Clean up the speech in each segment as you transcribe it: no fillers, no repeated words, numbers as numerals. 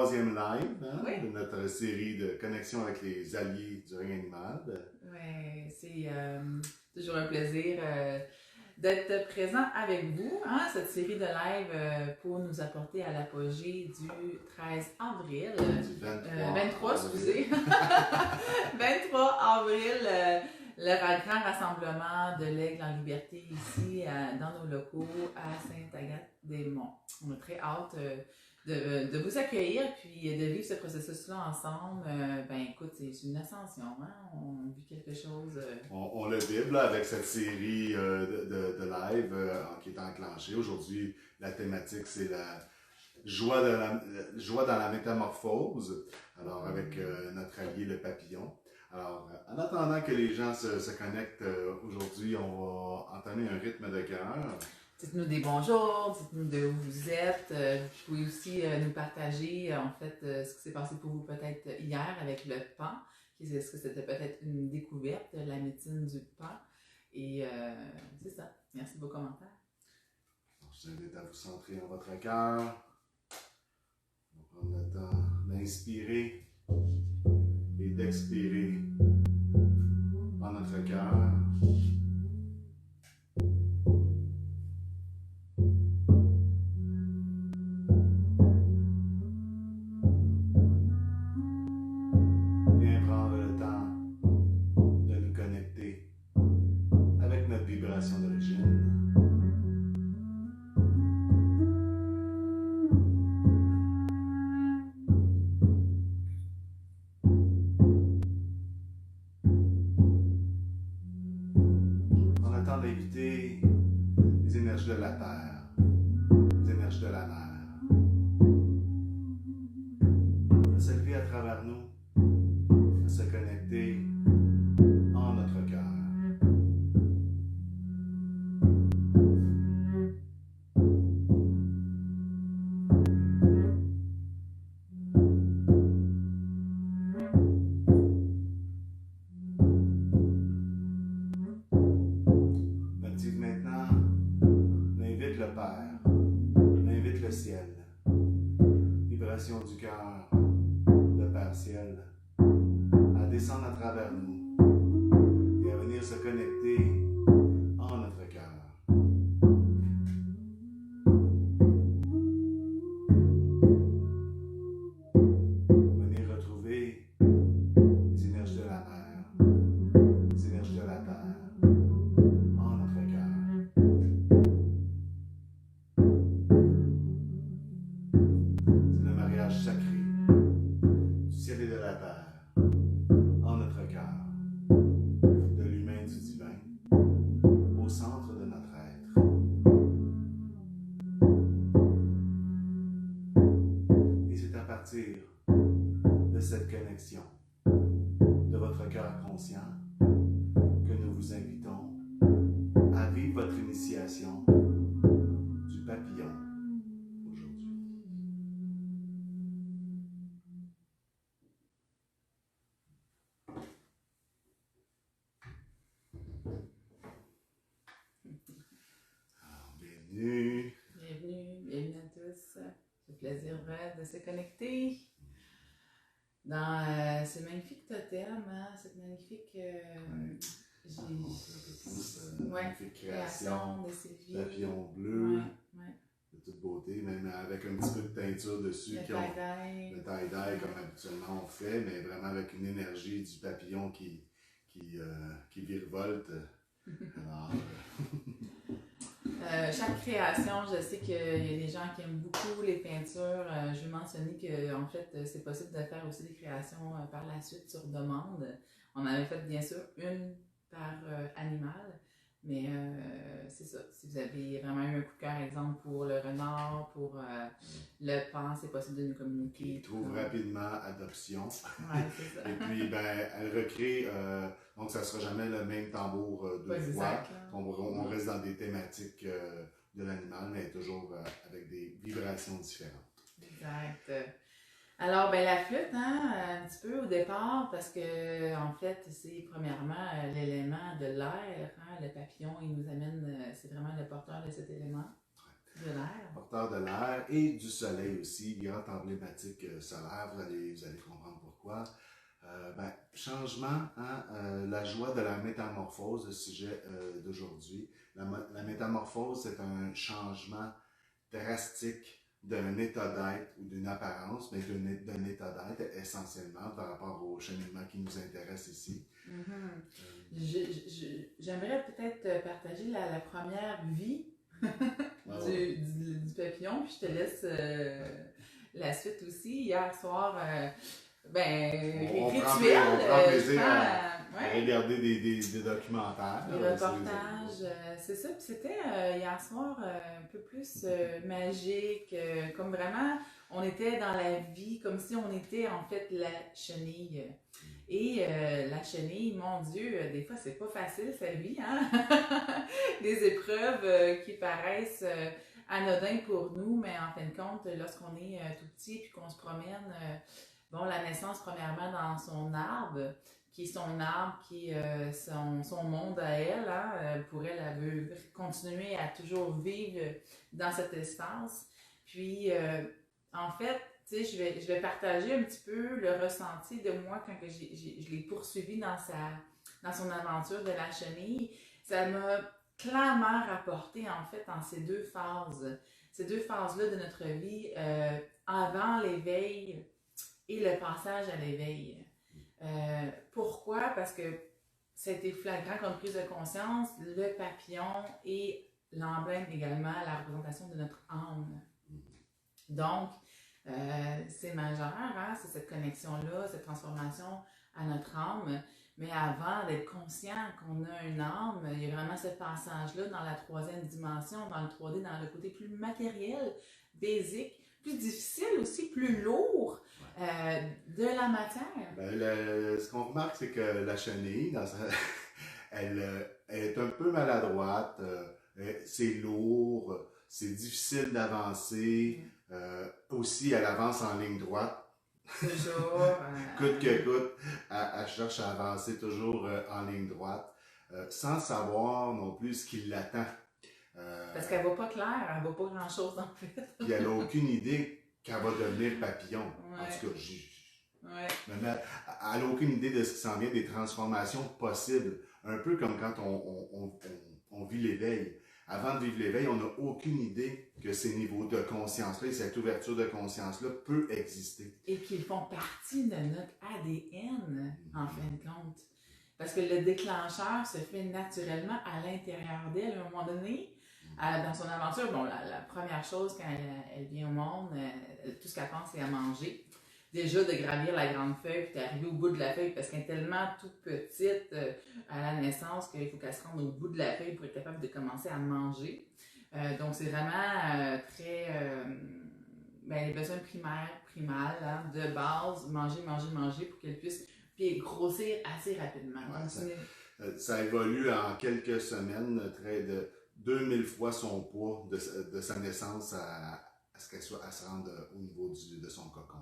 troisième live Oui. de notre série de connexions avec les alliés du règne animal. Oui, c'est toujours un plaisir d'être présent avec vous. Hein, cette série de live pour nous apporter à l'apogée du 13 avril. Du 23, excusez. 23 avril, le grand rassemblement de l'Aigle en liberté ici dans nos locaux à Sainte-Agathe-des-Monts. On a très hâte de vous accueillir puis de vivre ce processus-là ensemble. Ben écoute, c'est une ascension, hein? On vit quelque chose. On le vibre là, avec cette série de live qui est enclenchée. Aujourd'hui, la thématique, c'est la joie dans la métamorphose. Alors, avec notre allié, le papillon. Alors, en attendant que les gens se connectent aujourd'hui, on va entamer un rythme de cœur. Dites-nous des bonjours, dites-nous de où vous êtes. Vous pouvez aussi nous partager en fait ce qui s'est passé pour vous peut-être hier avec le pan. Est-ce que c'était peut-être une découverte, la médecine du pan? Et c'est ça. Merci de vos commentaires. Je vous invite à vous centrer en votre cœur. On va prendre le temps d'inspirer et d'expirer dans notre cœur. Bien prendre le temps de nous connecter avec notre vibration d'origine. D'éviter les énergies de la terre, les énergies de la mer. À s'élever à travers nous, à se connecter en notre cœur. Ciel, vibration du cœur, le Père Ciel, à descendre à travers nous et à venir se connecter en notre cœur. Venir retrouver les énergies de la mer, les énergies de la terre en notre cœur. Sacré du ciel et de la terre en notre cœur, de l'humain du divin au centre de notre être. Et c'est à partir de cette connexion de votre cœur conscient que nous vous invitons à vivre votre initiation du papillon. Bienvenue à tous. C'est plaisir de se connecter dans ce magnifique totem, hein, cette magnifique, magnifique création de Sylvie. Papillon bleu, ouais. De toute beauté, même avec un petit peu de teinture dessus, le tie-dye comme habituellement on fait, mais vraiment avec une énergie du papillon qui virevolte. Alors, chaque création, je sais qu'il y a des gens qui aiment beaucoup les peintures. Je vais mentionner qu'en fait, c'est possible de faire aussi des créations par la suite sur demande. On avait fait bien sûr une par animal, mais c'est ça. Si vous avez vraiment eu un coup de cœur, exemple, pour le renard, pour le pan, c'est possible de nous communiquer. Qui trouve rapidement adoption. Ouais, c'est ça. Et puis, elle recrée, donc ça ne sera jamais le même tambour deux fois. On reste dans des thématiques de l'animal, mais toujours avec des vibrations différentes. Exact. Alors, la flûte, hein, un petit peu au départ, parce que, en fait, c'est premièrement l'élément de l'air, hein, le papillon, il nous amène, c'est vraiment le porteur de cet élément. De l'air. Porteur de l'air et du soleil aussi, grande emblématique solaire, vous allez comprendre pourquoi. Changement, hein, la joie de la métamorphose, le sujet d'aujourd'hui. La métamorphose, c'est un changement drastique d'un état d'être ou d'une apparence, mais d'un état d'être essentiellement par rapport au cheminement qui nous intéresse ici. J'aimerais peut-être partager la première vie du papillon, puis je te laisse la suite aussi. Hier soir, rituel. On prend plaisir à regarder des documentaires. Des reportages, c'est ça. Puis c'était hier soir un peu plus magique, comme vraiment, on était dans la vie, comme si on était en fait la chenille. Et la chenille, mon Dieu, des fois c'est pas facile sa vie, hein? Des épreuves qui paraissent anodins pour nous, mais en fin de compte, lorsqu'on est tout petit puis qu'on se promène, la naissance premièrement dans son arbre, qui est son arbre, qui est son monde à elle, hein? Pour elle, elle veut continuer à toujours vivre dans cet espace. Puis, en fait, tu sais, je vais partager un petit peu le ressenti de moi quand je l'ai poursuivi dans son aventure de la chenille. Ça m'a clairement rapporté, en fait, en ces deux phases-là de notre vie, avant l'éveil et le passage à l'éveil. Pourquoi? Parce que ça a été flagrant comme prise de conscience, le papillon et l'emblème également, la représentation de notre âme. Donc, c'est majeur, hein? C'est cette connexion-là, cette transformation à notre âme. Mais avant d'être conscient qu'on a une âme, il y a vraiment ce passage-là dans la troisième dimension, dans le 3D, dans le côté plus matériel, basique, plus difficile aussi, plus lourd de la matière. Ce qu'on remarque, c'est que la chenille, elle est un peu maladroite, c'est lourd, c'est difficile d'avancer. Aussi, elle avance en ligne droite. Toujours. Coûte que coûte, elle cherche à avancer toujours en ligne droite, sans savoir non plus ce qui l'attend. Parce qu'elle ne voit pas clair, elle ne voit pas grand-chose en fait. Puis elle n'a aucune idée qu'elle va devenir papillon. En tout cas, elle n'a aucune idée de ce qui s'en vient, des transformations possibles. Un peu comme quand on vit l'éveil. Avant de vivre l'éveil, on n'a aucune idée que ces niveaux de conscience-là et cette ouverture de conscience-là peut exister. Et qu'ils font partie de notre ADN, en fin de compte. Parce que le déclencheur se fait naturellement à l'intérieur d'elle. À un moment donné, dans son aventure, la première chose quand elle vient au monde, tout ce qu'elle pense, c'est à manger. Déjà de gravir la grande feuille, puis d'arriver au bout de la feuille, parce qu'elle est tellement toute petite à la naissance qu'il faut qu'elle se rende au bout de la feuille pour être capable de commencer à manger. Donc c'est vraiment les besoins primals, hein, de base, manger pour qu'elle puisse puis grossir assez rapidement. Ouais, ça évolue en quelques semaines, de 2000 fois son poids de sa naissance à ce qu'elle se rende au niveau de son cocon.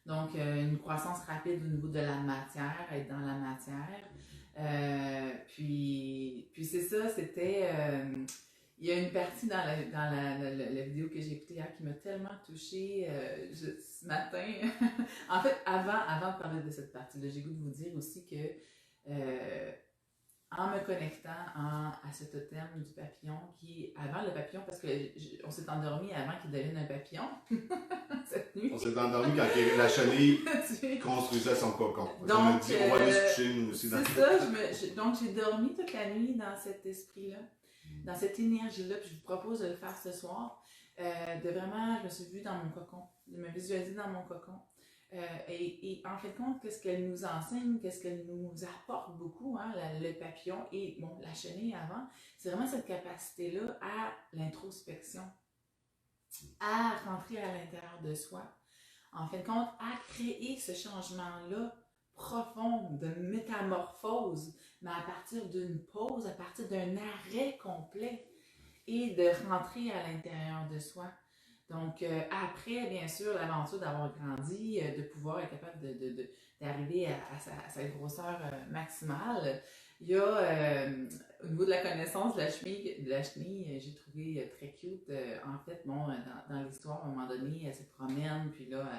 Donc, une croissance rapide au niveau de la matière, être dans la matière. Puis c'est ça, c'était... il y a une partie dans la vidéo que j'ai écoutée hier qui m'a tellement touchée ce matin. En fait, avant de parler de cette partie-là, j'ai goût de vous dire aussi que en me connectant à ce totem du papillon, qui avant le papillon, parce qu'on s'est endormi avant qu'il devienne un papillon cette nuit. On s'est endormi quand la chenille construisait son cocon. Donc, on a dit on va aller se coucher nous aussi. C'est ça, donc j'ai dormi toute la nuit dans cet esprit-là, dans cette énergie-là, puis je vous propose de le faire ce soir, de vraiment, je me suis vue dans mon cocon, de me visualiser dans mon cocon. Et en fin de compte, qu'est-ce qu'elle nous enseigne, qu'est-ce qu'elle nous apporte beaucoup, hein, le papillon et la chenille avant, c'est vraiment cette capacité-là à l'introspection, à rentrer à l'intérieur de soi, en fin de compte, à créer ce changement-là profond de métamorphose, mais à partir d'une pause, à partir d'un arrêt complet et de rentrer à l'intérieur de soi. Donc, après, bien sûr, l'aventure d'avoir grandi, de pouvoir être capable d'arriver à sa grosseur maximale, Il y a, au niveau de la connaissance de la chenille, j'ai trouvé très cute. En fait, bon, dans l'histoire, à un moment donné, elle se promène, puis là,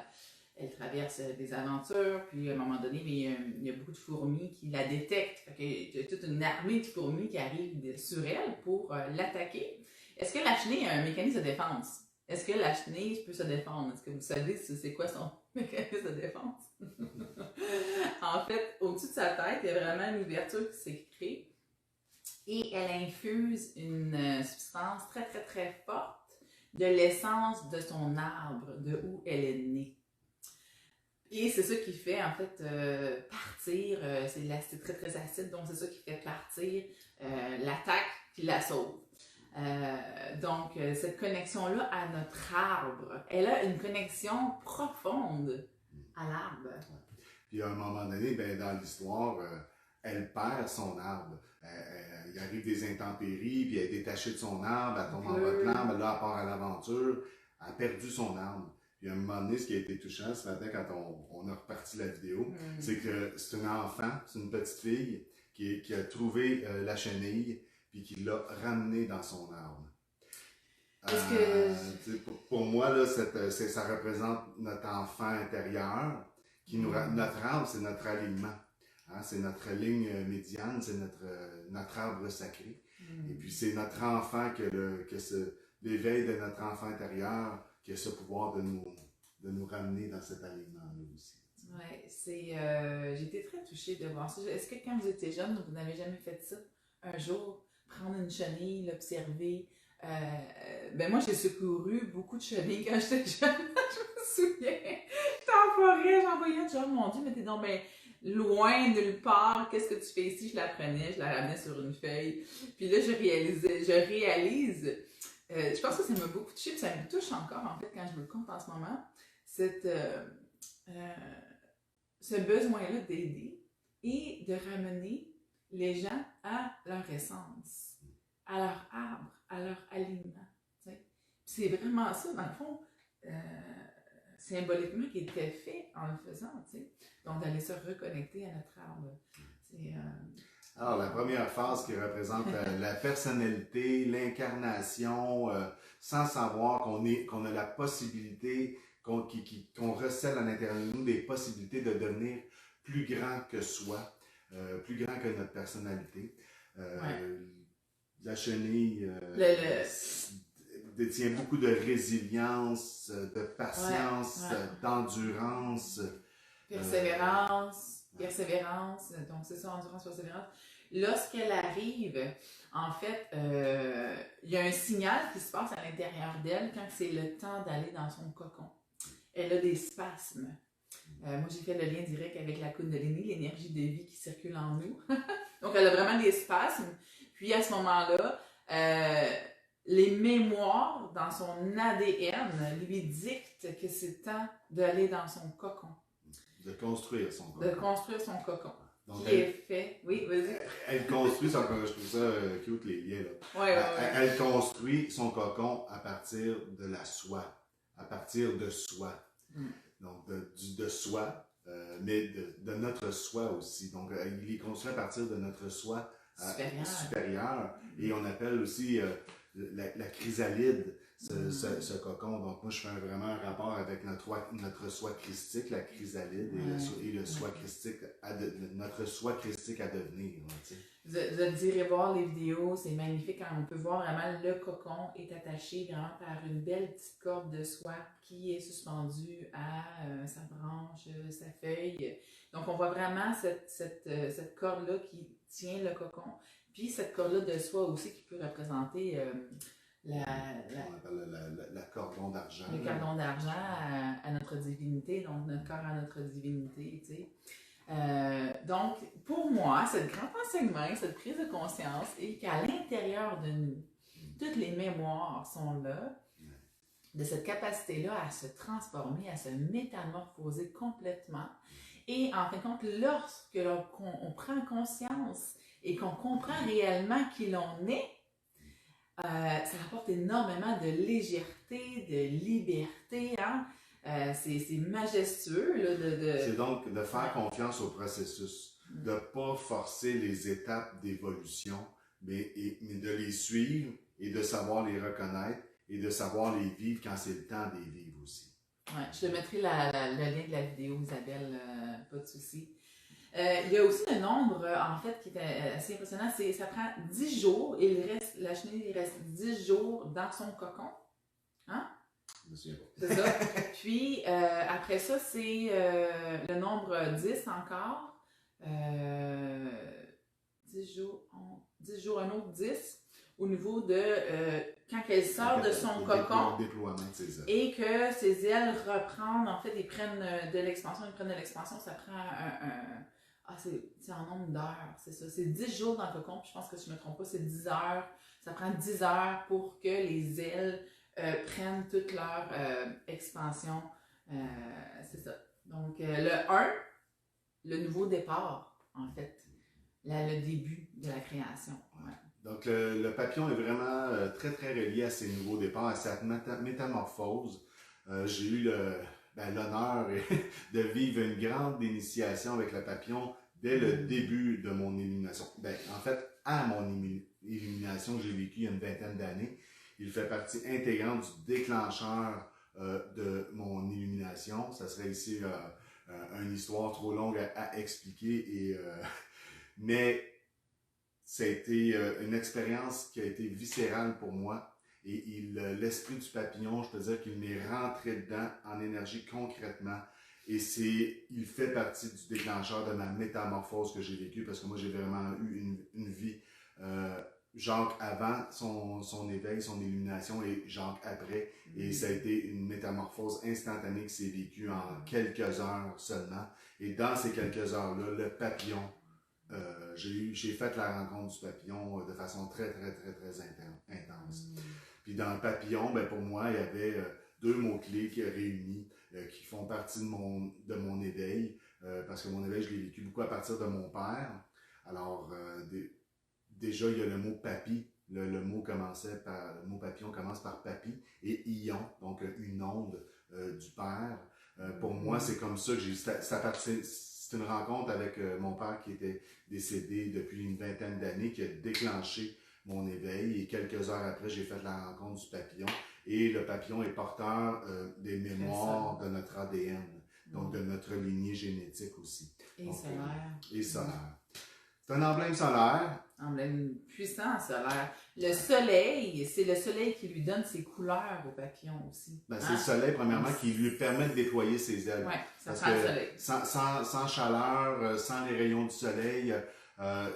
elle traverse des aventures, puis à un moment donné, il y a beaucoup de fourmis qui la détectent. Fait qu'il y a toute une armée de fourmis qui arrive sur elle pour l'attaquer. Est-ce que la chenille a un mécanisme de défense? Est-ce que la chenille peut se défendre? Est-ce que vous savez c'est quoi son mécanisme de défense? En fait, au-dessus de sa tête, il y a vraiment une ouverture qui s'est créée et elle infuse une substance très, très, très forte de l'essence de son arbre, de où elle est née. Et c'est ça qui fait, en fait, partir, c'est très, très acide, donc c'est ça qui fait partir l'attaque puis la sauve. Donc, cette connexion-là à notre arbre, elle a une connexion profonde à l'arbre. Puis à un moment donné, ben, dans l'histoire, elle perd son arbre. Il arrive des intempéries, puis elle est détachée de son arbre, elle tombe en reclame, là, elle part à l'aventure, elle a perdu son arbre. Puis à un moment donné, ce qui a été touchant ce matin quand on a reparti la vidéo, c'est que c'est un enfant, c'est une petite fille qui a trouvé la chenille, puis qui l'a ramenée dans son arbre. Pour moi, là, ça représente notre enfant intérieur. Notre arbre, c'est notre alignement. Hein? C'est notre ligne médiane, c'est notre arbre sacré. Et puis, c'est notre enfant l'éveil de notre enfant intérieur qui a ce pouvoir de nous ramener dans cet alignement-là aussi. Oui, j'ai été très touchée de voir ça. Est-ce que quand vous étiez jeune, vous n'avez jamais fait ça? Un jour, prendre une chenille, l'observer. Ben moi, j'ai secouru beaucoup de chenilles quand j'étais jeune. Je me souviens. J'étais en forêt, j'en voyais genre, mon Dieu, mais t'es donc ben loin, nulle part. Qu'est-ce que tu fais ici? Je la prenais, je la ramenais sur une feuille. Puis là, je réalise. Je pense que ça m'a beaucoup touché, puis ça me touche encore, en fait, quand je me compte en ce moment. Ce besoin-là d'aider et de ramener les gens à leur essence, à leur arbre, à leur alignement. C'est vraiment ça, dans le fond, symboliquement, qui était fait en le faisant. Donc, d'aller se reconnecter à notre arbre. Alors, la première phase qui représente la personnalité, l'incarnation, sans savoir qu'on a la possibilité, qu'on recèle à l'intérieur de nous des possibilités de devenir plus grand que soi, plus grand que notre personnalité. La chenille détient beaucoup de résilience, de patience, d'endurance. Persévérance, donc c'est ça, endurance, persévérance. Lorsqu'elle arrive, en fait, il y a un signal qui se passe à l'intérieur d'elle quand c'est le temps d'aller dans son cocon. Elle a des spasmes. Moi, j'ai fait le lien direct avec la Kundalini, l'énergie de vie qui circule en nous. Donc, elle a vraiment des spasmes. Puis, à ce moment-là, les mémoires dans son ADN lui dictent que c'est temps d'aller dans son cocon. De construire son cocon. De construire son cocon. Donc, qui est fait. Oui, vas-y. Elle construit son cocon. Je trouve ça cute, les liens, là. Ouais. Elle construit son cocon à partir de la soi. À partir de soi. Donc, de soi, mais de notre soi aussi. Donc, il est construit à partir de notre soi supérieur. Et on appelle aussi la chrysalide, ce cocon. Donc, moi, je fais vraiment un rapport avec notre soi christique, la chrysalide, et le soi christique, notre soi christique à devenir. Vous irez voir les vidéos, c'est magnifique. On peut voir vraiment le cocon est attaché vraiment par une belle petite corde de soie qui est suspendue à sa branche, sa feuille. Donc, on voit vraiment cette corde-là qui tient le cocon. Puis, cette corde-là de soie aussi qui peut représenter on appelle la cordon d'argent. Le cordon d'argent à notre divinité, donc notre corps à notre divinité, tu sais. Donc, pour moi, ce grand enseignement, cette prise de conscience est qu'à l'intérieur de nous, toutes les mémoires sont là, de cette capacité-là à se transformer, à se métamorphoser complètement. Et en fin de compte, lorsque on prend conscience et qu'on comprend réellement qui l'on est, ça apporte énormément de légèreté, de liberté, c'est majestueux. Là, C'est donc de faire confiance au processus. de ne pas forcer les étapes d'évolution, mais de les suivre et de savoir les reconnaître et de savoir les vivre quand c'est le temps de les vivre aussi. Ouais, je te mettrai le lien de la vidéo, Isabelle, pas de souci. Il y a aussi le nombre, en fait, qui est assez impressionnant. Ça prend 10 jours et la chenille il reste 10 jours dans son cocon. Hein? Je me souviens pas. C'est ça. Puis, après ça, c'est le nombre 10 encore. 10 jours, un autre 10 au niveau de quand elle sort de son cocon et que ses ailes reprennent, en fait, ils prennent de l'expansion, ça prend c'est en nombre d'heures, c'est ça. C'est 10 jours dans le cocon, puis je pense que si je ne me trompe pas, c'est 10 heures. Ça prend 10 heures pour que les ailes prennent toute leur expansion. C'est ça. Donc, le 1, le nouveau départ, en fait. Le début de la création. Ouais. Donc, le papillon est vraiment très, très relié à ses nouveaux départs, à sa métamorphose. J'ai eu l'honneur de vivre une grande initiation avec le papillon dès le début de mon illumination. En fait, à mon illumination que j'ai vécue il y a une vingtaine d'années, il fait partie intégrante du déclencheur de mon illumination. Ça serait ici une histoire trop longue à expliquer, mais ça a été une expérience qui a été viscérale pour moi. Et l'esprit du papillon, je peux dire qu'il m'est rentré dedans en énergie concrètement. Et il fait partie du déclencheur de ma métamorphose que j'ai vécue, parce que moi, j'ai vraiment eu une vie. Jacques avant son éveil, son illumination, et Jacques après. Et ça a été une métamorphose instantanée qui s'est vécue en quelques heures seulement. Et dans ces quelques heures-là, le papillon, j'ai fait la rencontre du papillon de façon très, très, très, très intense. Puis dans le papillon, pour moi, il y avait deux mots-clés qui réunis, qui font partie de mon éveil, parce que mon éveil, je l'ai vécu beaucoup à partir de mon père. Alors, déjà, il y a le mot papy. Le mot papillon commence par papy et ion, donc une onde du père. Pour moi, c'est comme ça que c'est une rencontre avec mon père qui était décédé depuis une vingtaine d'années, qui a déclenché mon éveil. Et quelques heures après, j'ai fait la rencontre du papillon. Et le papillon est porteur des mémoires de notre ADN, donc de notre lignée génétique aussi. Et solaire. Et solaire. C'est un emblème solaire. Emblème puissant solaire. Le soleil, c'est le soleil qui lui donne ses couleurs au papillon aussi. C'est le soleil, premièrement, qui lui permet de déployer ses ailes. Oui, ça prend le soleil. Sans chaleur, sans les rayons du soleil,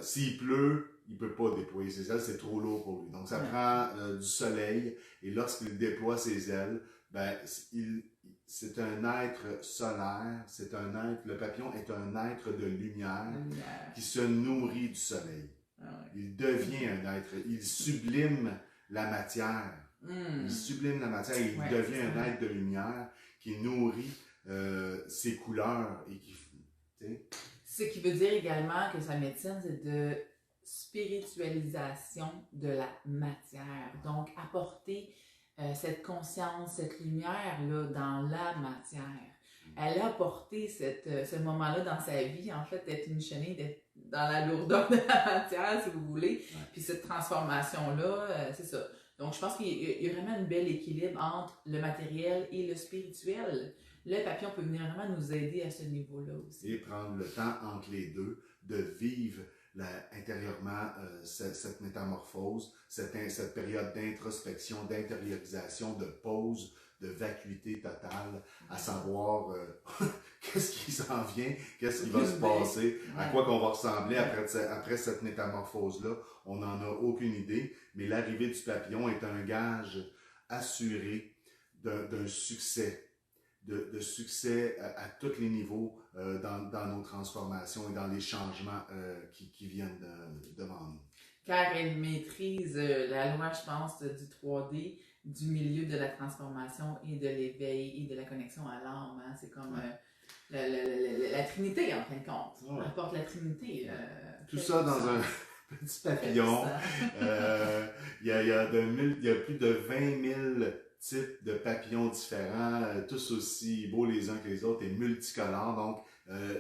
s'il pleut, il ne peut pas déployer ses ailes, c'est trop lourd pour lui. Donc, ça prend du soleil, et lorsqu'il déploie ses ailes, c'est un être solaire, le papillon est un être de lumière qui se nourrit du soleil. Il devient un être, il sublime la matière. Il sublime la matière et il devient un être de lumière qui nourrit ses couleurs. Ce qui veut dire également que sa médecine, c'est de spiritualisation de la matière. Donc, apporter cette conscience, cette lumière-là dans la matière. Elle a apporté ce moment-là dans sa vie, en fait, d'être une chenille, d'être dans la lourdeur de la matière, si vous voulez. Puis cette transformation-là, c'est ça. Donc, je pense qu'il y a vraiment un bel équilibre entre le matériel et le spirituel. Le papillon peut venir vraiment nous aider à ce niveau-là aussi. Et prendre le temps entre les deux de vivre intérieurement cette métamorphose, cette période d'introspection, d'intériorisation, de pause, de vacuité totale, à savoir qu'est-ce qui s'en vient, qu'est-ce qui va se passer, à quoi qu'on va ressembler après cette métamorphose-là. On n'en a aucune idée, mais l'arrivée du papillon est un gage assuré d'un succès. De succès à tous les niveaux dans nos transformations et dans les changements qui viennent devant nous. Car elle maîtrise la loi, je pense, du 3D, du milieu de la transformation et de l'éveil et de la connexion à l'âme. Hein? C'est comme la Trinité, en fin de compte. On apporte la Trinité. Tout ça dans un petit papillon. Il y a plus de 20 000 types de papillons différents, tous aussi beaux les uns que les autres et multicolores. Donc,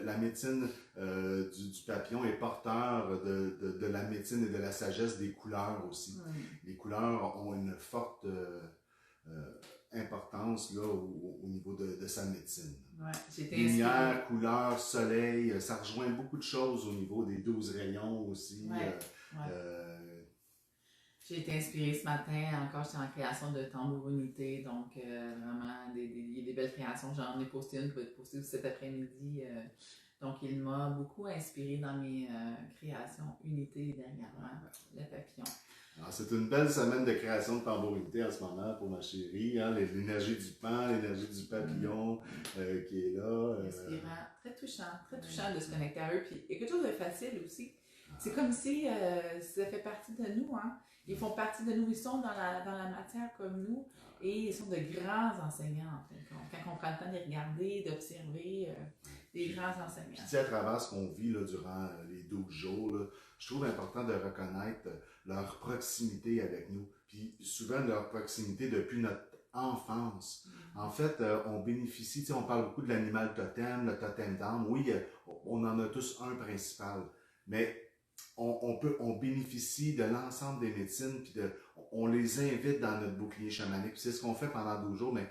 la médecine du papillon est porteur de la médecine et de la sagesse des couleurs aussi. Les couleurs ont une forte importance là, au niveau de sa médecine. Lumière, couleur, soleil, ça rejoint beaucoup de choses au niveau des 12 rayons aussi. J'ai été inspirée ce matin, encore j'étais en création de tambour unité, donc vraiment il y a des belles créations. J'en ai posté une qui va être postée aussi cet après-midi. Donc il m'a beaucoup inspirée dans mes créations unité dernièrement, le papillon. Alors, c'est une belle semaine de création de tambour unité en ce moment pour ma chérie. Hein? L'énergie du pan, l'énergie du papillon qui est là. Inspirant, très touchant de se connecter à eux. Puis il y a quelque chose de facile aussi. C'est comme si ça fait partie de nous, hein. Ils font partie de nous, ils sont dans la matière comme nous et ils sont de grands enseignants en fait. Quand on prend le temps de les regarder, d'observer, des grands enseignants. Puis à travers ce qu'on vit là, durant les 12 jours, là, je trouve important de reconnaître leur proximité avec nous. Puis souvent leur proximité depuis notre enfance. En fait, on bénéficie, on parle beaucoup de l'animal totem, le totem d'âme. Oui, on en a tous un principal, mais on bénéficie de l'ensemble des médecines, puis on les invite dans notre bouclier chamanique. Puis c'est ce qu'on fait pendant 12 jours, mais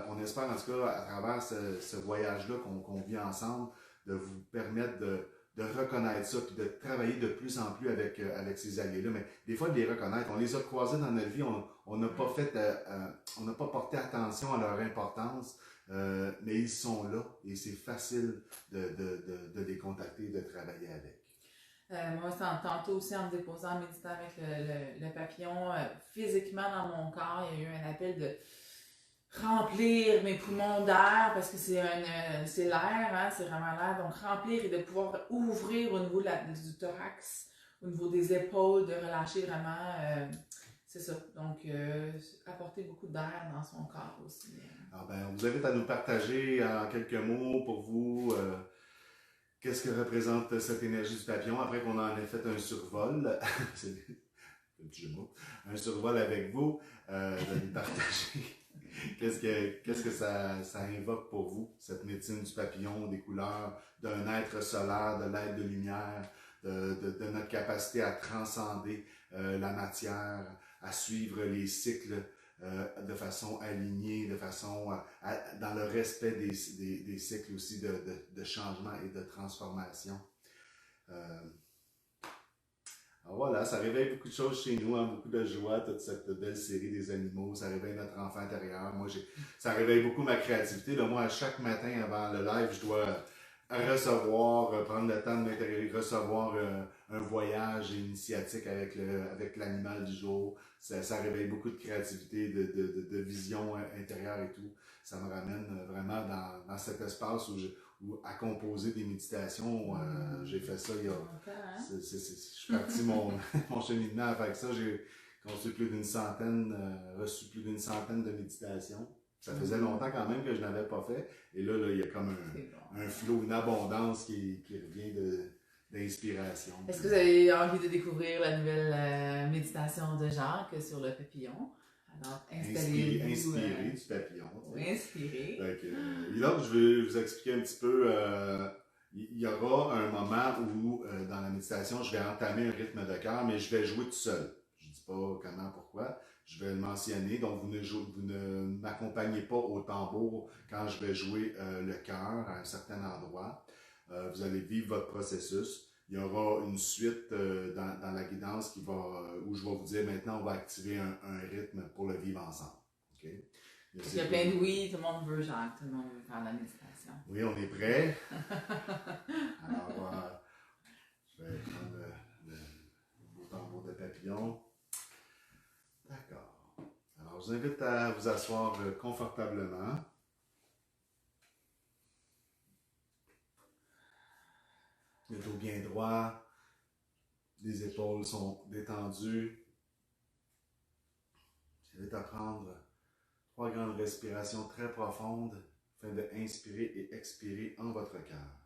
on espère en tout cas, à travers ce voyage-là qu'on vit ensemble, de vous permettre de reconnaître ça, puis de travailler de plus en plus avec ces alliés-là. Mais des fois, de les reconnaître, on les a croisés dans notre vie, on n'a pas fait, on n'a pas porté attention à leur importance, mais ils sont là, et c'est facile de les contacter, de travailler avec. Moi, tantôt aussi, en me déposant, en méditant avec le papillon, physiquement dans mon corps, il y a eu un appel de remplir mes poumons d'air, parce que c'est l'air, hein, c'est vraiment l'air, donc remplir et de pouvoir ouvrir au niveau du thorax, au niveau des épaules, de relâcher vraiment, c'est ça, donc apporter beaucoup d'air dans son corps aussi. Alors ben, on vous invite à nous partager en quelques mots pour vous qu'est-ce que représente cette énergie du papillon après qu'on en ait fait un survol. C'est un petit jeu de mots. Un survol avec vous, de nous partager qu'est-ce que ça invoque pour vous, cette médecine du papillon, des couleurs, d'un être solaire, de l'être de lumière, de notre capacité à transcender la matière, à suivre les cycles de façon alignée, de façon dans le respect des cycles aussi de changement et de transformation. Alors voilà, ça réveille beaucoup de choses chez nous, hein, beaucoup de joie, toute cette belle série des animaux, ça réveille notre enfant intérieur. Moi, ça réveille beaucoup ma créativité. Là, moi, chaque matin avant le live, je dois recevoir, prendre le temps de m'intérioriser, recevoir un voyage initiatique avec l'animal du jour. Ça réveille beaucoup de créativité, de vision intérieure et tout. Ça me ramène vraiment dans cet espace où à composer des méditations. J'ai fait ça il y a... je suis parti mon cheminement avec ça. J'ai reçu plus d'une centaine de méditations. Ça faisait longtemps quand même que je n'avais pas fait. Et là il y a comme un flot, une abondance qui revient d'inspiration. Est-ce que vous avez envie de découvrir la nouvelle méditation de Jacques sur le papillon? Alors, inspiré du papillon. Oui, inspiré. Et là, je vais vous expliquer un petit peu. Il y aura un moment où, dans la méditation, je vais entamer un rythme de cœur, mais je vais jouer tout seul. Je ne dis pas comment, pourquoi. Je vais le mentionner. Donc, vous ne m'accompagnez pas au tambour quand je vais jouer le cœur à un certain endroit. Vous allez vivre votre processus. Il y aura une suite dans la guidance où je vais vous dire maintenant on va activer un rythme pour le vivre ensemble. Okay? Il y a plein de oui, tout le monde veut Jacques, tout le monde veut faire la méditation. Oui, on est prêt. Alors, je vais prendre le beau tambour de papillon. D'accord. Alors, je vous invite à vous asseoir confortablement. Le dos bien droit, les épaules sont détendues. J'invite à prendre 3 grandes respirations très profondes afin d'inspirer et expirer en votre cœur.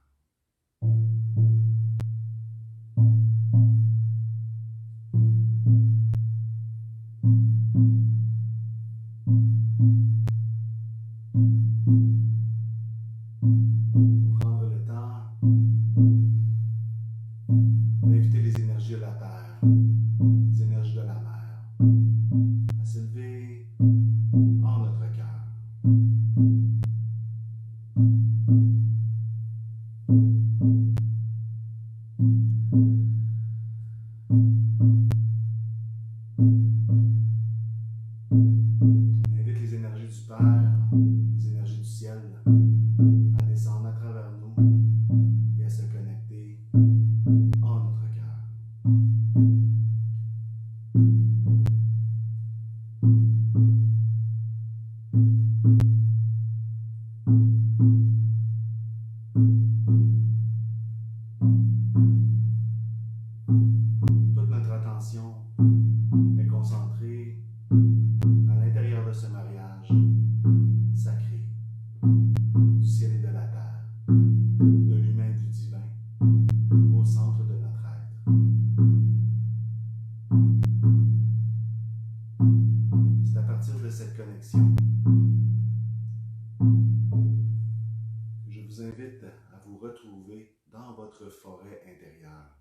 vous retrouver dans votre forêt intérieure.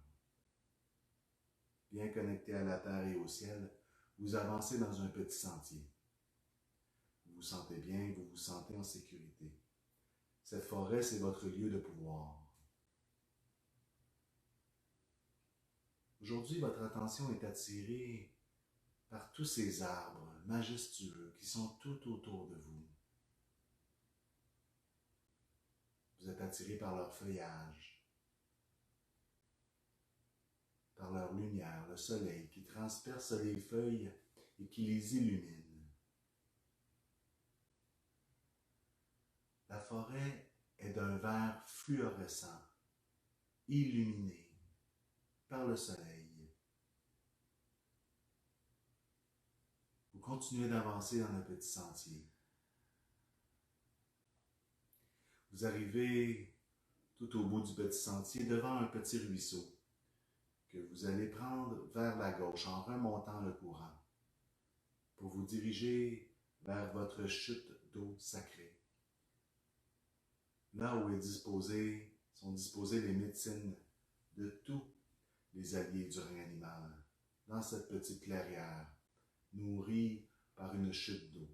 Bien connecté à la terre et au ciel, vous avancez dans un petit sentier. Vous vous sentez bien, vous vous sentez en sécurité. Cette forêt, c'est votre lieu de pouvoir. Aujourd'hui, votre attention est attirée par tous ces arbres majestueux qui sont tout autour de vous. Vous êtes attiré par leur feuillage, par leur lumière, le soleil qui transperce les feuilles et qui les illumine. La forêt est d'un vert fluorescent, illuminé par le soleil. Vous continuez d'avancer dans le petit sentier. Vous arrivez tout au bout du petit sentier devant un petit ruisseau que vous allez prendre vers la gauche en remontant le courant pour vous diriger vers votre chute d'eau sacrée. Là où sont disposées les médecines de tous les alliés du règne animal, dans cette petite clairière, nourrie par une chute d'eau.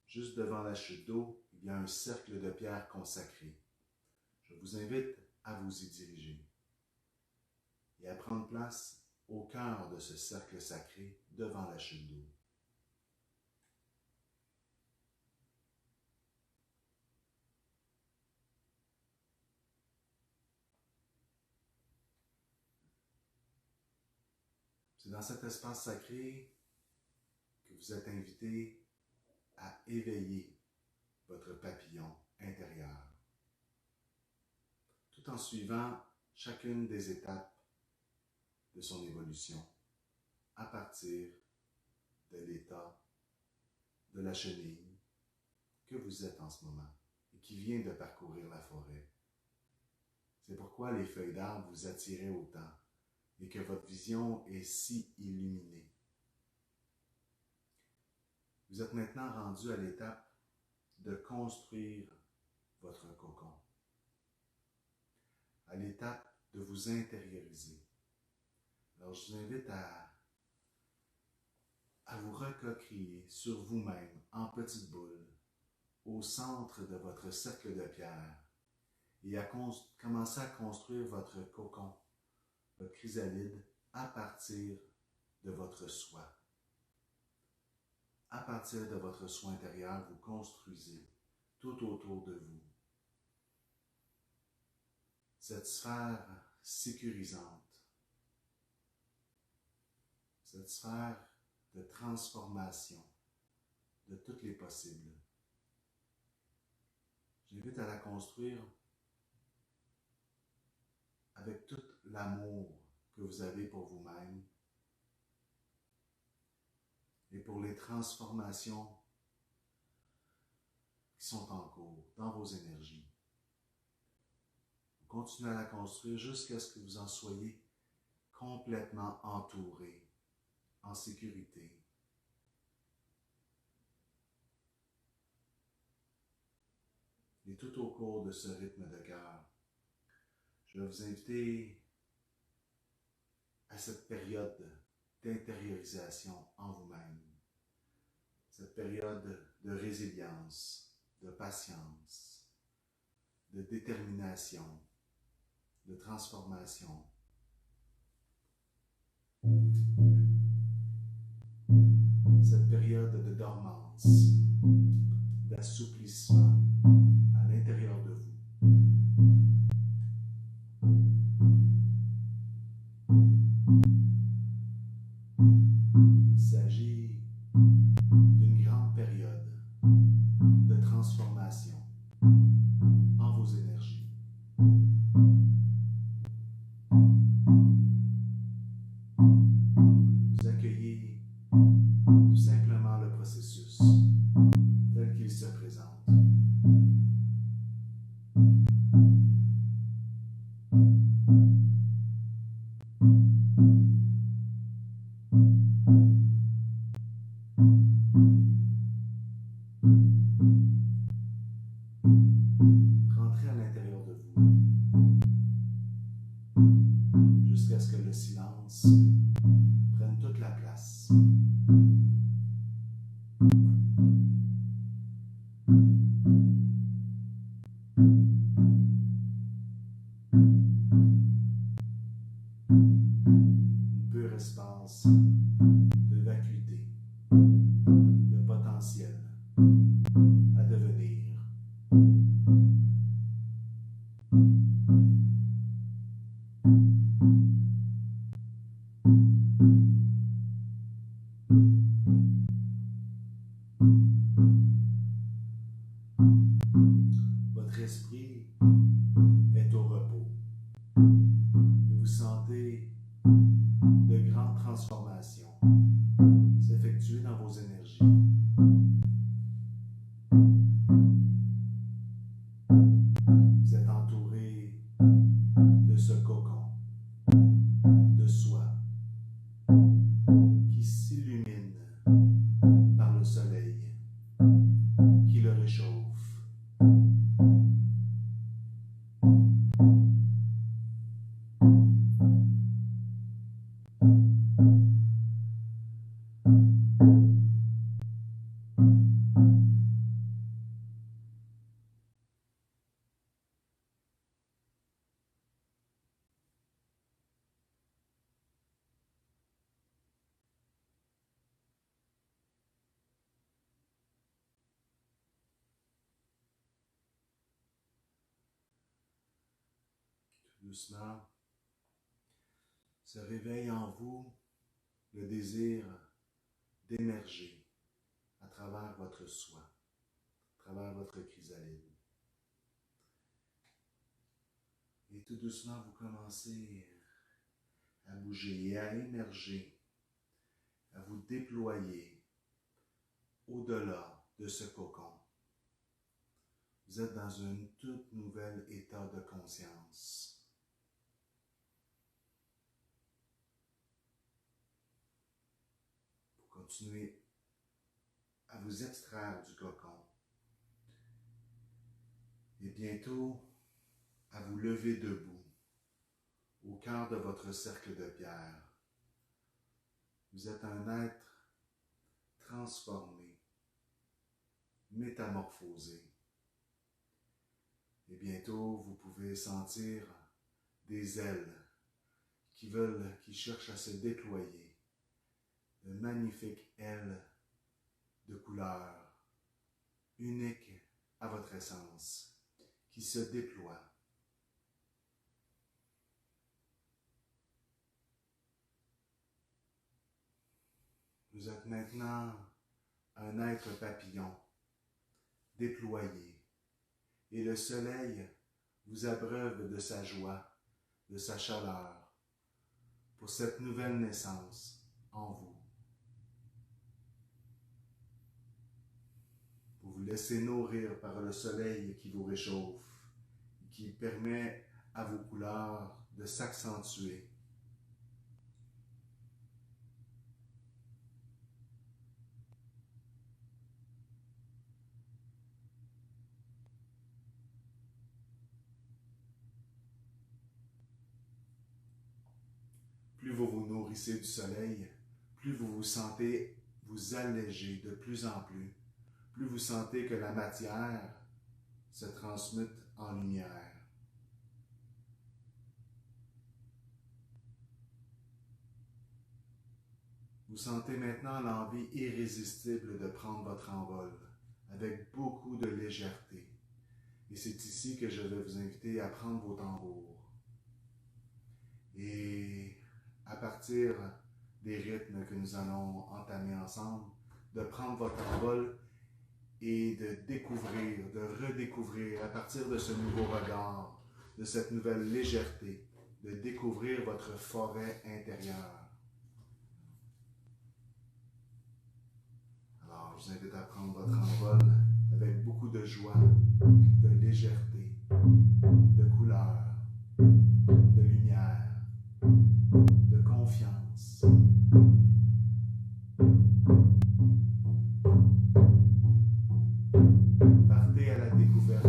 Juste devant la chute d'eau, il y a un cercle de pierre consacré. Je vous invite à vous y diriger et à prendre place au cœur de ce cercle sacré devant la chute d'eau. C'est dans cet espace sacré que vous êtes invité à éveiller votre papillon intérieur, tout en suivant chacune des étapes de son évolution à partir de l'état de la chenille que vous êtes en ce moment et qui vient de parcourir la forêt. C'est pourquoi les feuilles d'arbres vous attiraient autant et que votre vision est si illuminée. Vous êtes maintenant rendu à l'étape de construire votre cocon, à l'étape de vous intérioriser. Alors je vous invite à vous recoquiller sur vous-même en petite boule, au centre de votre cercle de pierre, et à commencer à construire votre cocon, votre chrysalide, à partir de votre soi. À partir de votre soi intérieur, vous construisez tout autour de vous cette sphère sécurisante, cette sphère de transformation de toutes les possibles. J'invite à la construire avec tout l'amour que vous avez pour vous-même et pour les transformations qui sont en cours dans vos énergies. Vous continuez à la construire jusqu'à ce que vous en soyez complètement entouré, en sécurité. Et tout au cours de ce rythme de cœur, je vais vous inviter à cette période d'intériorisation en vous-même, cette période de résilience, de patience, de détermination, de transformation. Cette période de dormance, d'assouplissement à l'intérieur de vous. Il s'agit d'une grande période de transformation en vos énergies. Vous accueillez tout simplement le processus tel qu'il se présente. Votre esprit est au repos et vous sentez de grandes transformations s'effectuer dans vos énergies. Vous êtes entouré de ce cocon de soie qui s'illumine par le soleil, qui le réchauffe. Doucement, se réveille en vous le désir d'émerger à travers votre soi, à travers votre chrysalide. Et tout doucement, vous commencez à bouger et à émerger, à vous déployer au-delà de ce cocon. Vous êtes dans un tout nouvel état de conscience. Continuez à vous extraire du cocon et bientôt à vous lever debout au cœur de votre cercle de pierre. Vous êtes un être transformé, métamorphosé. Et bientôt, vous pouvez sentir des ailes qui cherchent à se déployer. De magnifiques ailes de couleur unique à votre essence qui se déploient. Vous êtes maintenant un être papillon déployé et le soleil vous abreuve de sa joie, de sa chaleur pour cette nouvelle naissance en vous. Vous vous laissez nourrir par le soleil qui vous réchauffe, qui permet à vos couleurs de s'accentuer. Plus vous vous nourrissez du soleil, plus vous vous sentez vous alléger de plus en plus. Plus vous sentez que la matière se transmute en lumière. Vous sentez maintenant l'envie irrésistible de prendre votre envol, avec beaucoup de légèreté. Et c'est ici que je vais vous inviter à prendre vos tambours. Et à partir des rythmes que nous allons entamer ensemble, de prendre votre envol et de découvrir, de redécouvrir à partir de ce nouveau regard, de cette nouvelle légèreté, de découvrir votre forêt intérieure. Alors, je vous invite à prendre votre envol avec beaucoup de joie, de légèreté, de couleur, de lumière, de confiance. Partez à la découverte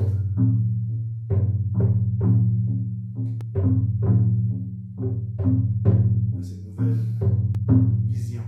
de cette nouvelle vision.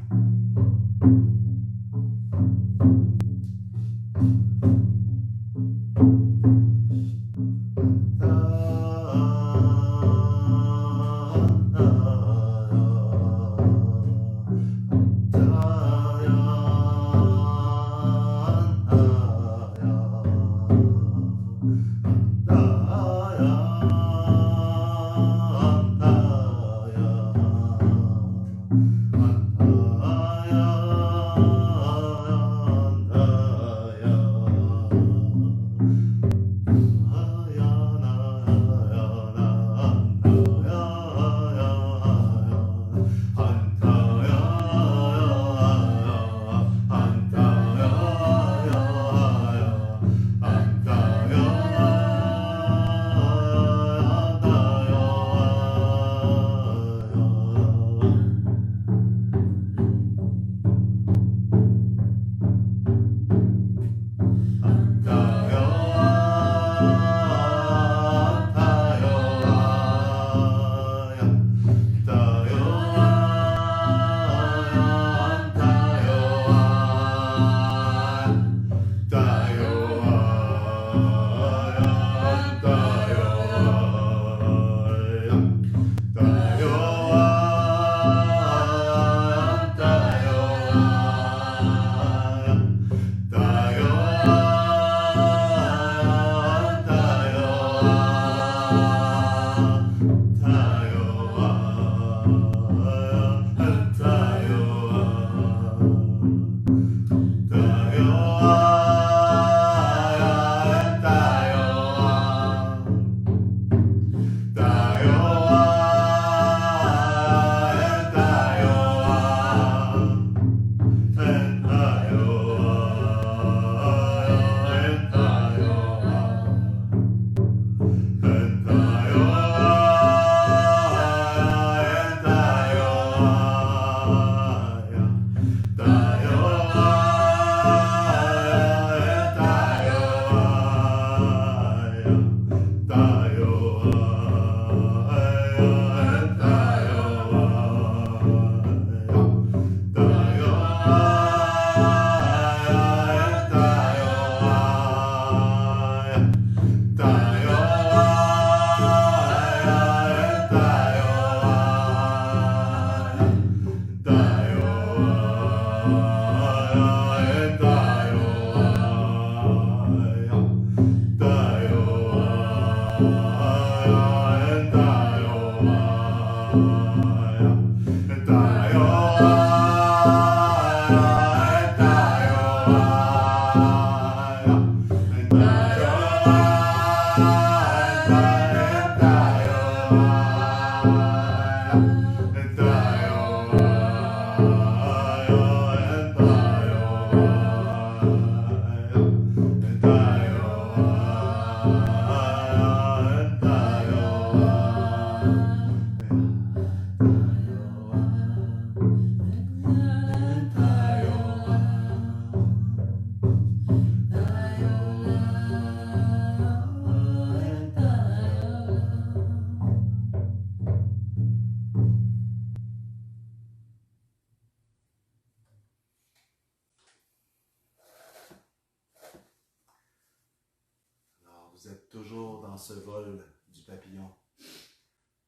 ce vol du papillon,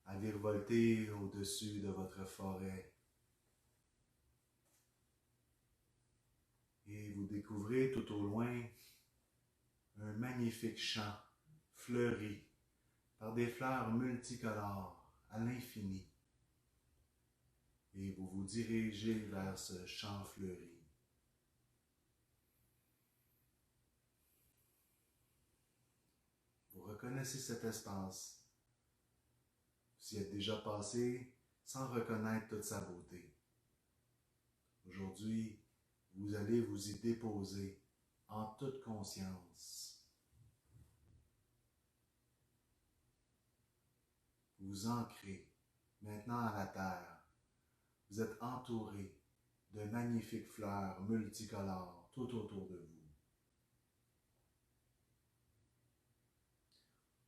à virevolter au-dessus de votre forêt. Et vous découvrez tout au loin un magnifique champ fleuri par des fleurs multicolores à l'infini. Et vous vous dirigez vers ce champ fleuri. Vous reconnaissez cet espace. Vous y êtes déjà passé sans reconnaître toute sa beauté. Aujourd'hui, vous allez vous y déposer en toute conscience. Vous ancrez maintenant à la terre. Vous êtes entouré de magnifiques fleurs multicolores tout autour de vous.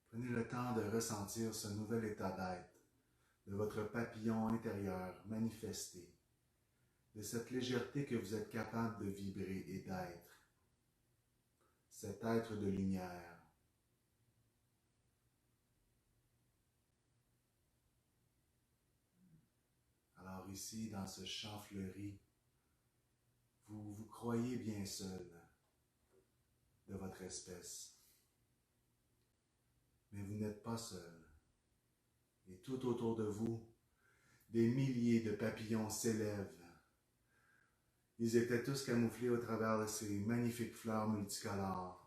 Prenez le temps de ressentir ce nouvel état d'être, de votre papillon intérieur manifesté, de cette légèreté que vous êtes capable de vibrer et d'être, cet être de lumière. Alors ici, dans ce champ fleuri, vous vous croyez bien seul de votre espèce. Mais vous n'êtes pas seul. Et tout autour de vous, des milliers de papillons s'élèvent. Ils étaient tous camouflés au travers de ces magnifiques fleurs multicolores.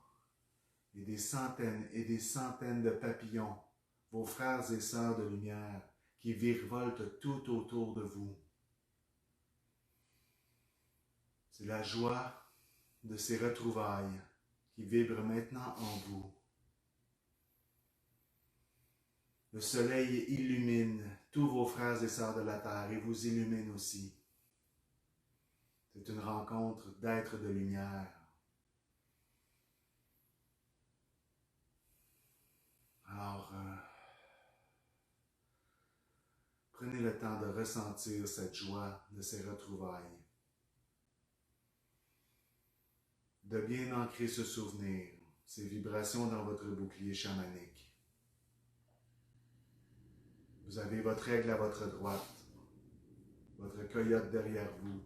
Et des centaines de papillons, vos frères et sœurs de lumière, qui virevoltent tout autour de vous. C'est la joie de ces retrouvailles qui vibrent maintenant en vous. Le soleil illumine tous vos frères et sœurs de la terre et vous illumine aussi. C'est une rencontre d'êtres de lumière. Alors, prenez le temps de ressentir cette joie de ces retrouvailles. De bien ancrer ce souvenir, ces vibrations dans votre bouclier chamanique. Vous avez votre aigle à votre droite, votre coyote derrière vous,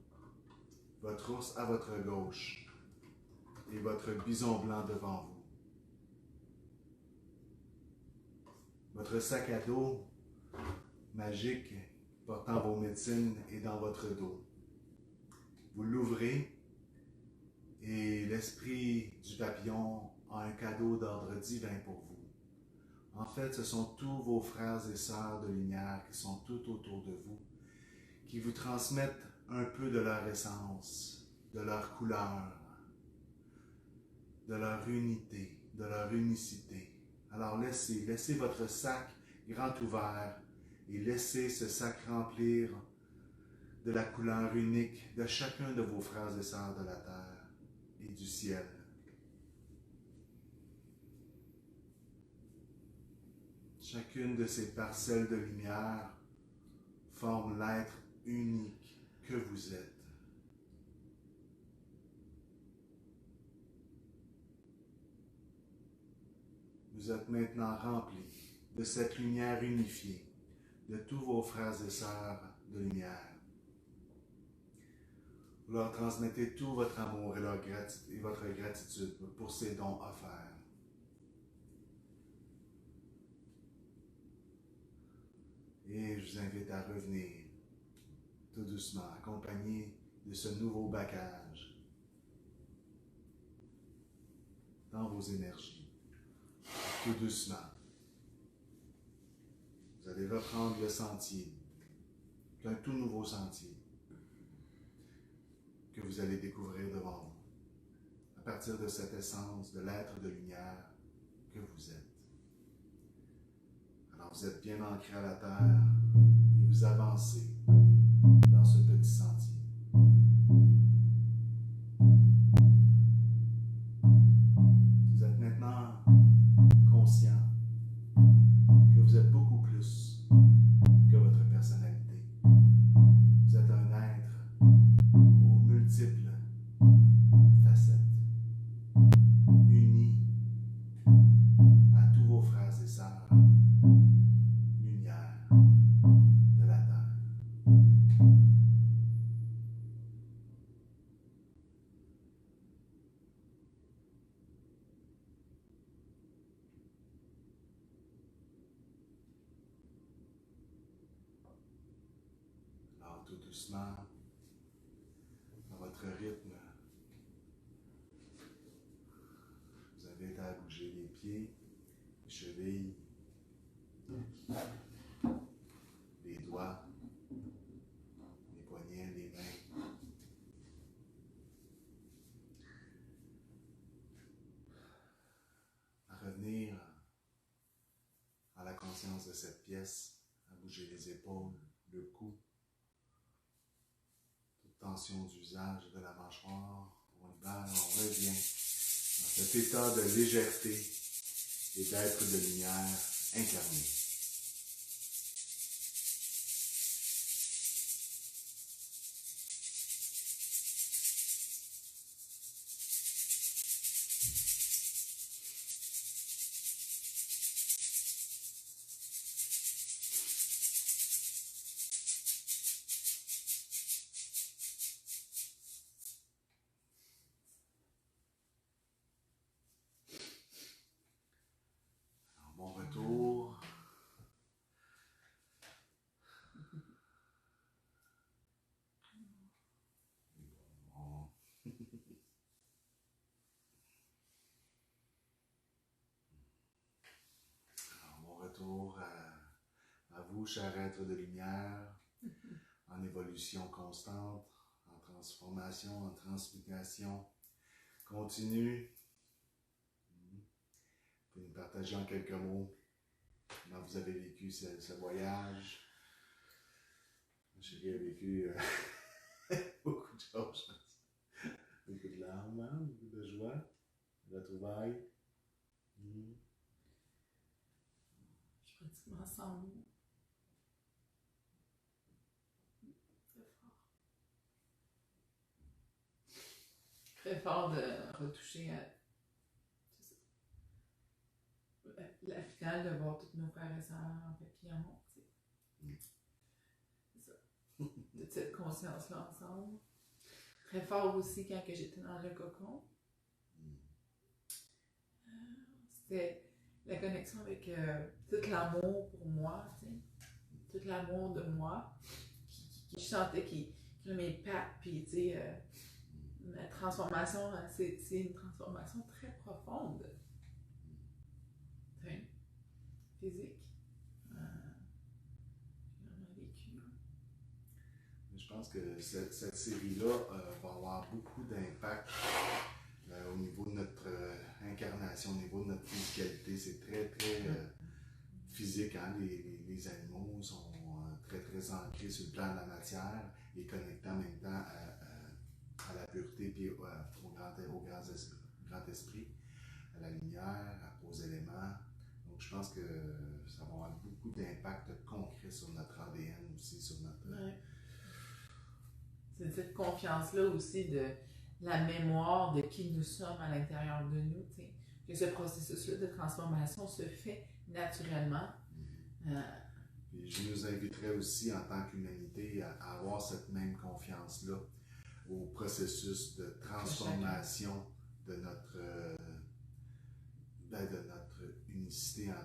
votre ours à votre gauche et votre bison blanc devant vous. Votre sac à dos magique portant vos médecines est dans votre dos. Vous l'ouvrez et l'esprit du papillon a un cadeau d'ordre divin pour vous. En fait, ce sont tous vos frères et sœurs de lumière qui sont tout autour de vous, qui vous transmettent un peu de leur essence, de leur couleur, de leur unité, de leur unicité. Alors laissez votre sac grand ouvert et laissez ce sac remplir de la couleur unique de chacun de vos frères et sœurs de la terre et du ciel. Chacune de ces parcelles de lumière forme l'être unique que vous êtes. Vous êtes maintenant remplis de cette lumière unifiée de tous vos frères et sœurs de lumière. Vous leur transmettez tout votre amour et votre gratitude pour ces dons offerts. Et je vous invite à revenir tout doucement, accompagné de ce nouveau bagage dans vos énergies. Tout doucement, vous allez reprendre le sentier, un tout nouveau sentier que vous allez découvrir devant vous, à partir de cette essence de l'être de lumière que vous êtes. Alors vous êtes bien ancré à la terre et vous avancez dans ce petit sentier. Vous êtes maintenant conscient que vous êtes beaucoup plus que votre personnalité. Vous êtes un être aux multiples facettes, uni à tous vos frères et doucement, à votre rythme. Vous invite à bouger les pieds, les chevilles, les doigts, les poignets, les mains. À revenir à la conscience de cette pièce, à bouger les épaules, le cou, toute tension du visage et de la mâchoire. On libère, on revient dans cet état de légèreté et d'être de lumière incarnée. Bon retour. Bon. Alors, bon retour à vous, chers êtres de lumière, en évolution constante, en transformation, en transmutation continue. Vous pouvez nous partager en quelques mots comment vous avez vécu ce voyage. Chérie a vécu beaucoup de choses, beaucoup de larmes, hein, beaucoup de joie, de retrouvailles. Je suis pratiquement sans mots. Très fort. Très fort de retoucher à la finale, de voir tous nos frères et sœurs en papillon. C'est ça. Toute cette conscience-là ensemble. Très fort aussi quand j'étais dans le cocon. C'était la connexion avec tout l'amour pour moi, tout l'amour de moi, qui je sentais qui mes pattes, puis la transformation, c'est une transformation très profonde, physique. J'ai vraiment vécu. Je pense que cette série-là va avoir beaucoup d'impact au niveau de notre incarnation, au niveau de notre physicalité. C'est très, très physique. Hein? Les animaux sont très, très ancrés sur le plan de la matière et connectés en même temps à la pureté et au grand esprit, à la lumière, aux éléments. Donc, je pense que ça va avoir beaucoup d'impact concret sur notre ADN aussi, sur notre... Ouais. C'est cette confiance-là aussi de la mémoire de qui nous sommes à l'intérieur de nous, t'sais. Que ce processus-là de transformation se fait naturellement. Puis je nous inviterais aussi en tant qu'humanité à avoir cette même confiance-là au processus de transformation de notre unicité en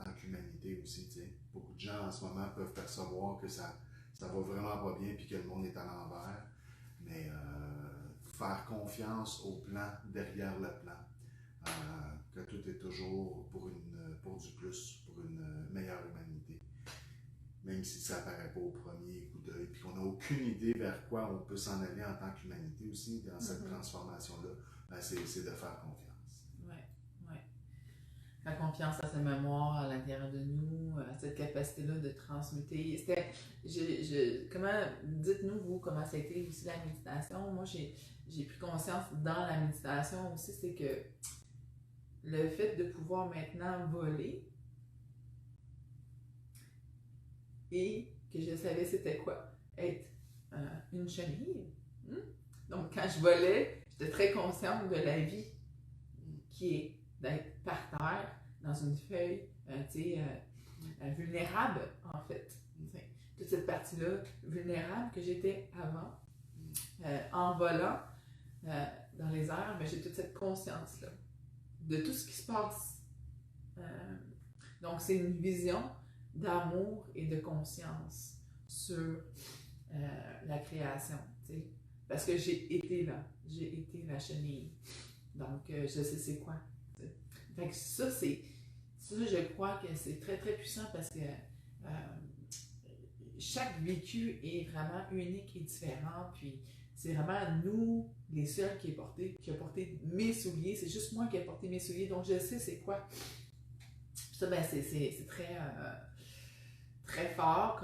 tant qu'humanité aussi. T'sais. Beaucoup de gens en ce moment peuvent percevoir que ça va vraiment pas bien puis que le monde est à l'envers. Mais faire confiance au plan derrière le plan. Que tout est toujours pour du plus, pour une meilleure humanité. Même si ça apparaît pas au premier coup d'œil, puis qu'on n'a aucune idée vers quoi on peut s'en aller en tant qu'humanité aussi, dans cette transformation-là, ben c'est de faire confiance. Oui, oui. Faire confiance à sa mémoire à l'intérieur de nous, à cette capacité-là de transmuter. Dites-nous, vous, comment ça a été aussi la méditation. Moi, j'ai pris conscience dans la méditation aussi, c'est que le fait de pouvoir maintenant voler et que je savais c'était quoi être une chenille. Donc, quand je volais, j'étais très consciente de la vie qui est d'être par terre dans une feuille vulnérable, en fait. Toute cette partie-là vulnérable que j'étais avant, en volant dans les airs, mais j'ai toute cette conscience-là de tout ce qui se passe. Donc, c'est une vision d'amour et de conscience sur la création, tu sais. Parce que j'ai été là, j'ai été la chenille. Donc, je sais c'est quoi. T'sais. Fait que ça, je crois que c'est très, très puissant parce que chaque vécu est vraiment unique et différent. Puis, c'est vraiment nous, les seuls, qui a porté mes souliers. C'est juste moi qui ai porté mes souliers. Donc, je sais c'est quoi. Puis ça, ben, c'est très, très fort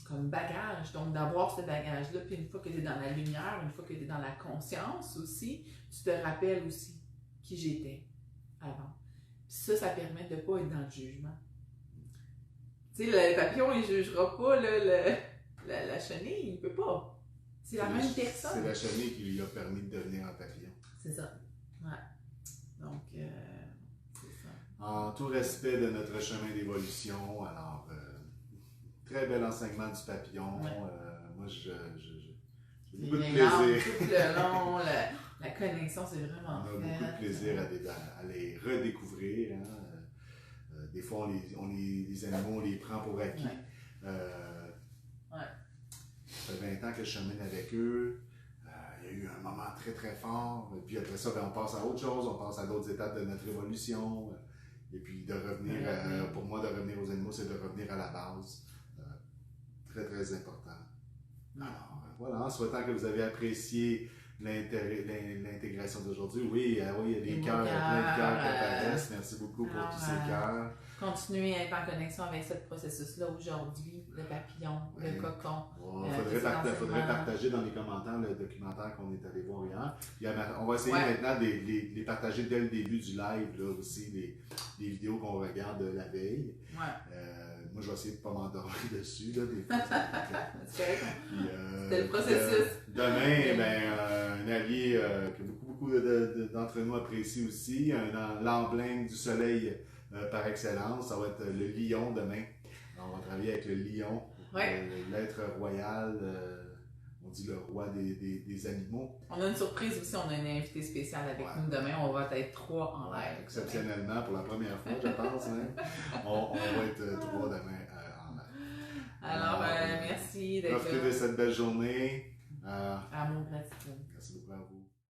comme bagage. Donc, d'avoir ce bagage-là, puis une fois que tu es dans la lumière, une fois que tu es dans la conscience aussi, tu te rappelles aussi qui j'étais avant. Puis ça permet de ne pas être dans le jugement. Tu sais, le papillon, il ne jugera pas la chenille, il ne peut pas. C'est la même personne. C'est la chenille qui lui a permis de devenir un papillon. C'est ça. Ouais. Donc, c'est ça. En tout respect de notre chemin d'évolution, alors, très bel enseignement du papillon. Ouais. Moi, j'ai beaucoup de plaisir. plaisir. Tout le long, la connexion, c'est vraiment On a beaucoup de plaisir à les redécouvrir. Hein. Des fois, les animaux, on les prend pour acquis. Ouais. Ça fait 20 ans que je chemine avec eux. Il y a eu un moment très très fort. Puis après ça, on passe à autre chose, on passe à d'autres étapes de notre évolution. Et puis de revenir, pour moi, de revenir aux animaux, c'est de revenir à la base. Très très important. Alors, voilà, en souhaitant que vous avez apprécié l'intégration d'aujourd'hui. Oui, il y a des cœurs, plein de cœurs qui apparaissent. Merci beaucoup pour tous ces cœurs. Continuer à être en connexion avec ce processus-là aujourd'hui, le papillon, le cocon. Il faudrait partager dans les commentaires le documentaire qu'on est allé voir hier. On va essayer maintenant de les partager dès le début du live, là, aussi, les vidéos qu'on regarde la veille. Moi, je vais essayer de ne pas m'endormir dessus. Là, des fois, c'est correct. C'était le processus. Demain, un allié que beaucoup d'entre nous apprécient aussi, l'emblème du soleil par excellence, ça va être le lion demain. Alors, on va travailler avec le lion, l'être royal, on dit le roi des animaux. On a une surprise aussi, on a une invitée spéciale avec nous demain, on va être 3 en live. Exceptionnellement, pour la première fois, je pense. Hein. On va être 3 demain en live. Alors, merci d'être là. Profitez de cette belle journée. À mon gratitude. Merci beaucoup.